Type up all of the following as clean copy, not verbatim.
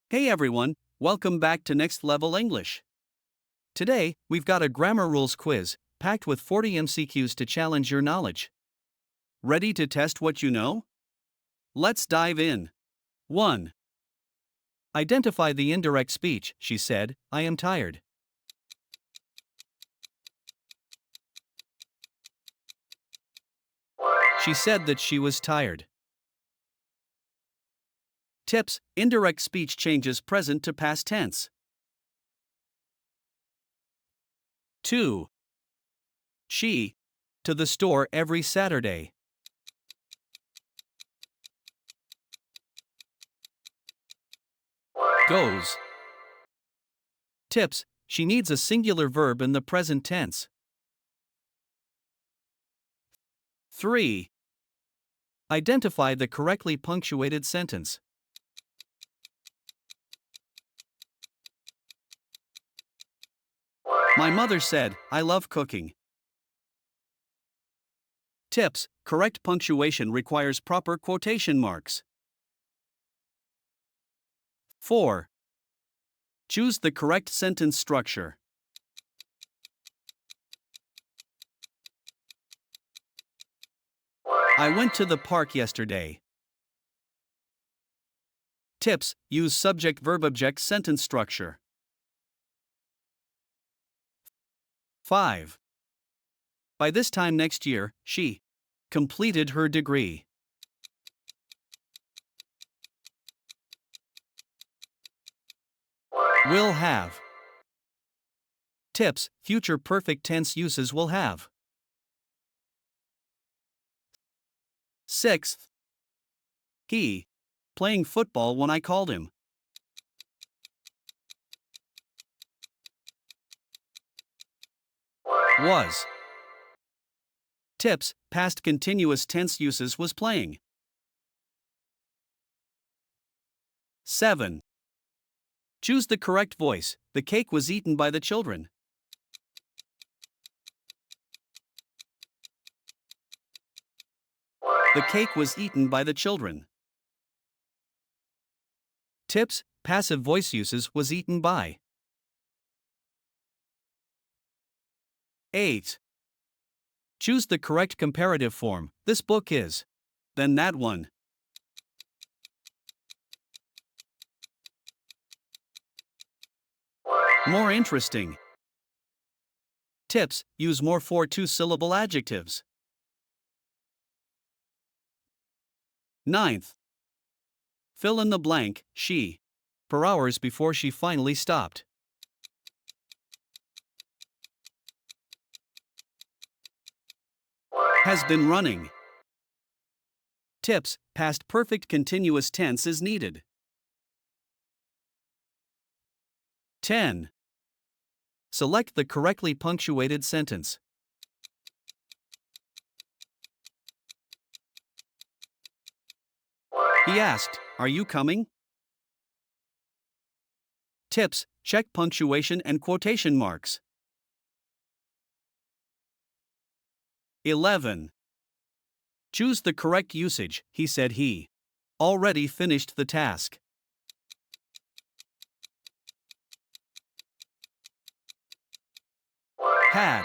Hey everyone, welcome back to Next Level English. Today, we've got a grammar rules quiz, packed with 40 MCQs to challenge your knowledge. Ready to test what you know? Let's dive in. 1. Identify the indirect speech. She said, I am tired. She said that she was tired. Tips: indirect speech changes present to past tense. 2. She to the store every Saturday. Goes. Tips: she needs a singular verb in the present tense. 3. Identify the correctly punctuated sentence. My mother said, I love cooking. Tips: correct punctuation requires proper quotation marks. 4. Choose the correct sentence structure. I went to the park yesterday. Tips: use subject verb object sentence structure. 5. By this time next year, she completed her degree. Will have. Tips: future perfect tense uses will have. 6th. He playing football when I called him. Was. Tips: past continuous tense uses was playing. 7. Choose the correct voice. The cake was eaten by the children. The cake was eaten by the children. Tips: passive voice uses was eaten by. 8. Choose the correct comparative form. This book is. Then that one. More interesting. Tips: use more 2-syllable adjectives. 9th. Fill in the blank. She per hours before she finally stopped. Has been running. Tips: past perfect continuous tense is needed. 10. Select the correctly punctuated sentence. He asked, are you coming? Tips: check punctuation and quotation marks. 11. Choose the correct usage. He said he already finished the task. Had.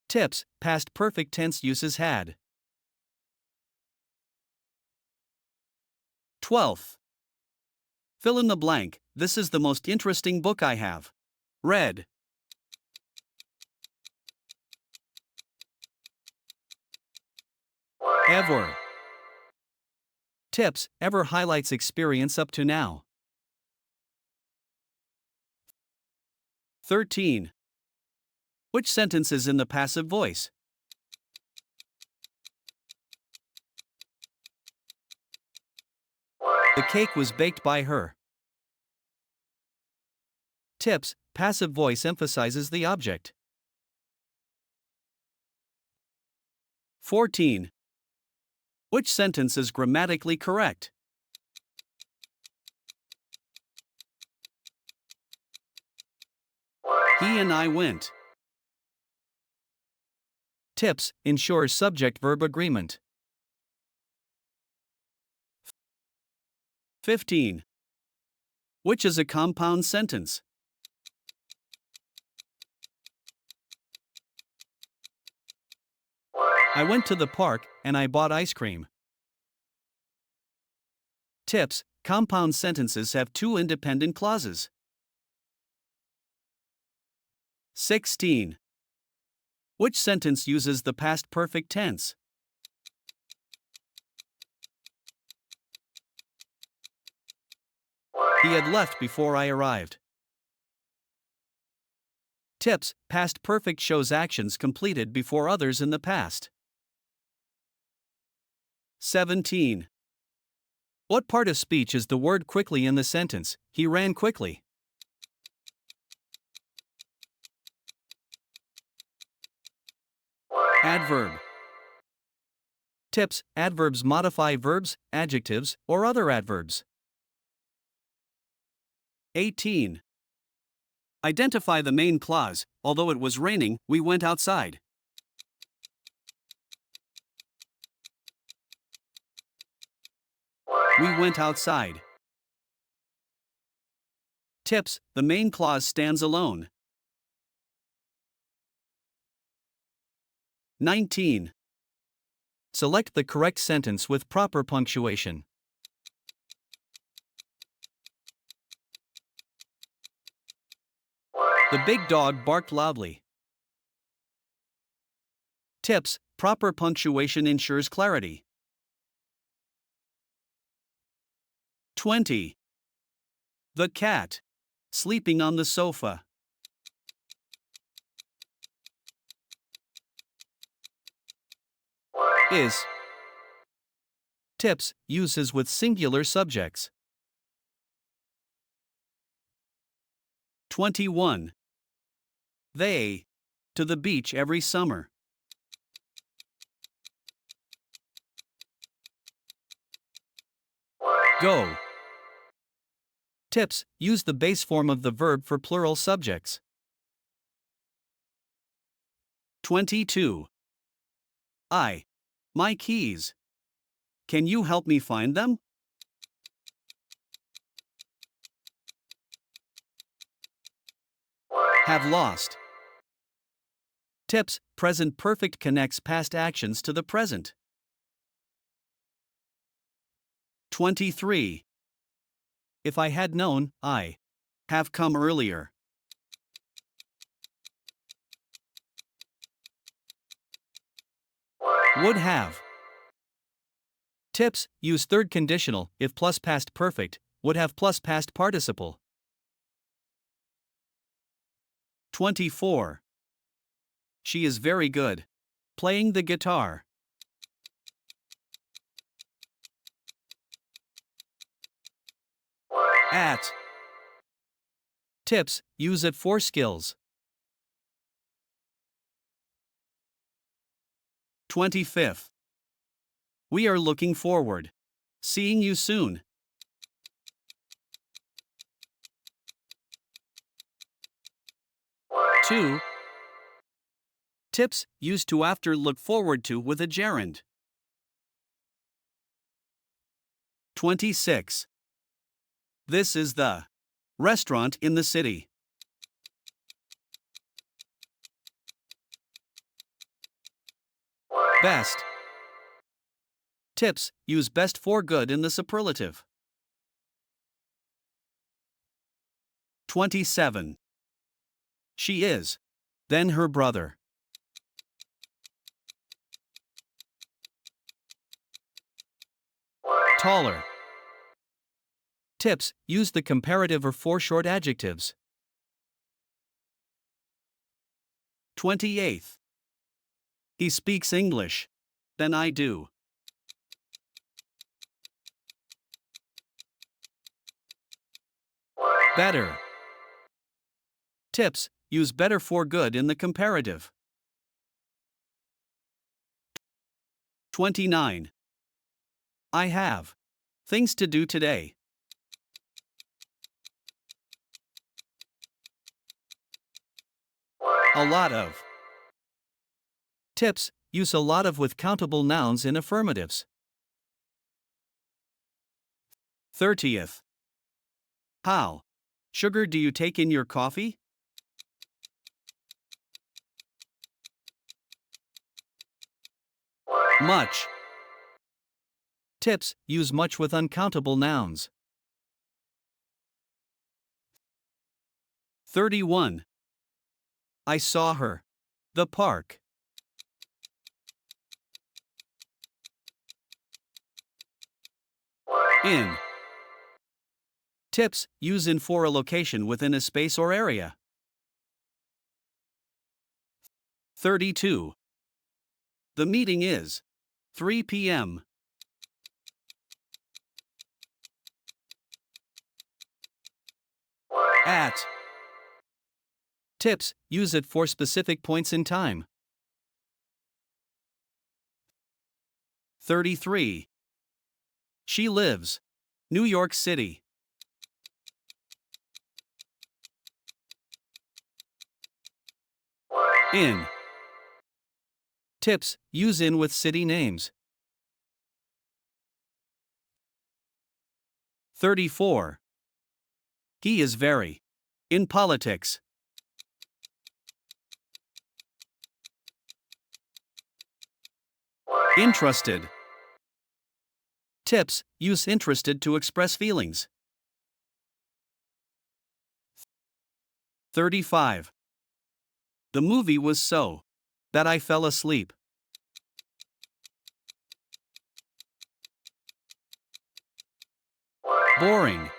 Tips: past perfect tense uses had. 12th. Fill in the blank. This is the most interesting book I have read. Ever. Tips: ever highlights experience up to now. 13. Which sentence is in the passive voice? The cake was baked by her. Tips: passive voice emphasizes the object. 14. Which sentence is grammatically correct? He and I went. Tips: ensure subject-verb agreement. 15. Which is a compound sentence? I went to the park and I bought ice cream. Tips: compound sentences have two independent clauses. 16. Which sentence uses the past perfect tense? He had left before I arrived. Tips: past perfect shows actions completed before others in the past. 17. What part of speech is the word quickly in the sentence, he ran quickly? Adverb. Tips: adverbs modify verbs, adjectives, or other adverbs. 18. Identify the main clause. Although it was raining, we went outside. We went outside. Tips: the main clause stands alone. 19. Select the correct sentence with proper punctuation. The big dog barked loudly. Tips: proper punctuation ensures clarity. 20. The cat, sleeping on the sofa. Is. Tips: uses with singular subjects. 21. They, to the beach every summer. Go. Tips: use the base form of the verb for plural subjects. 22. My keys. Can you help me find them? Have lost. Tips: present perfect connects past actions to the present. 23. If I had known, I have come earlier. Would have. Tips: use third conditional if plus past perfect, would have plus past participle. 24. She is very good. Playing the guitar. At. Tips: use it for skills. 25th. We are looking forward. Seeing you soon. Two. Tips: used to after look forward to with a gerund. 26. This is the restaurant in the city. Best. Tips: use best for good in the superlative. 27. She is. Then her brother. Taller. Tips: use the comparative or foreshort adjectives. 28th. He speaks English. Then I do. Better. Tips: use better for good in the comparative. 29. I have things to do today. A lot of. Tips: use a lot of with countable nouns in affirmatives. 30th. How? Sugar do you take in your coffee? Much. Tips, use much with uncountable nouns. 31. I saw her. The park. In. Tips, use in for a location within a space or area. 32. The meeting is 3 p.m. At. Tips, use it for specific points in time. 33. She lives. New York City. In. Tips, use in with city names. 34. He is very. In politics. Interested. Tips, use interested to express feelings. 35. The movie was so that I fell asleep. Boring.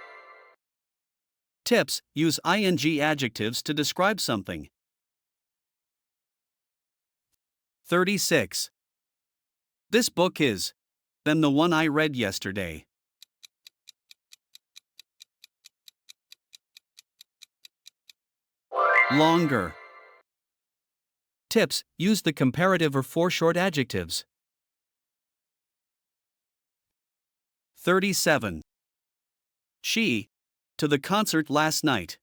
Tips, use ing adjectives to describe something. 36. This book is than the one I read yesterday. Longer. Tips, use the comparative or foreshort adjectives. 37. She to the concert last night.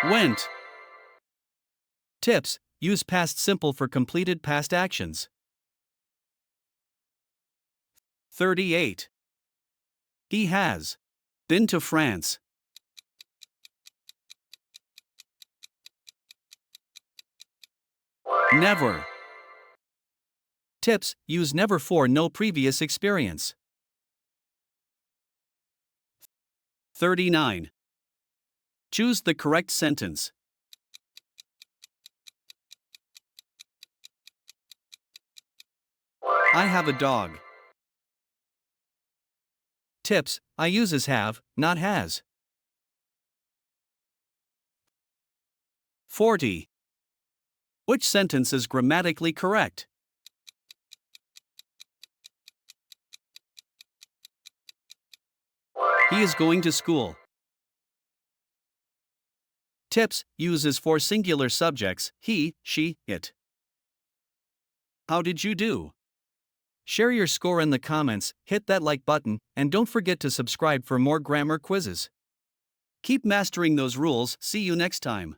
Went. Tips, use past simple for completed past actions. 38. He has been to France. Never. Tips, use never for no previous experience. 39. Choose the correct sentence. I have a dog. Tips, I use as have, not has. 40. Which sentence is grammatically correct? He is going to school. Tips, uses for singular subjects, he, she, it. How did you do? Share your score in the comments, hit that like button, and don't forget to subscribe for more grammar quizzes. Keep mastering those rules, see you next time.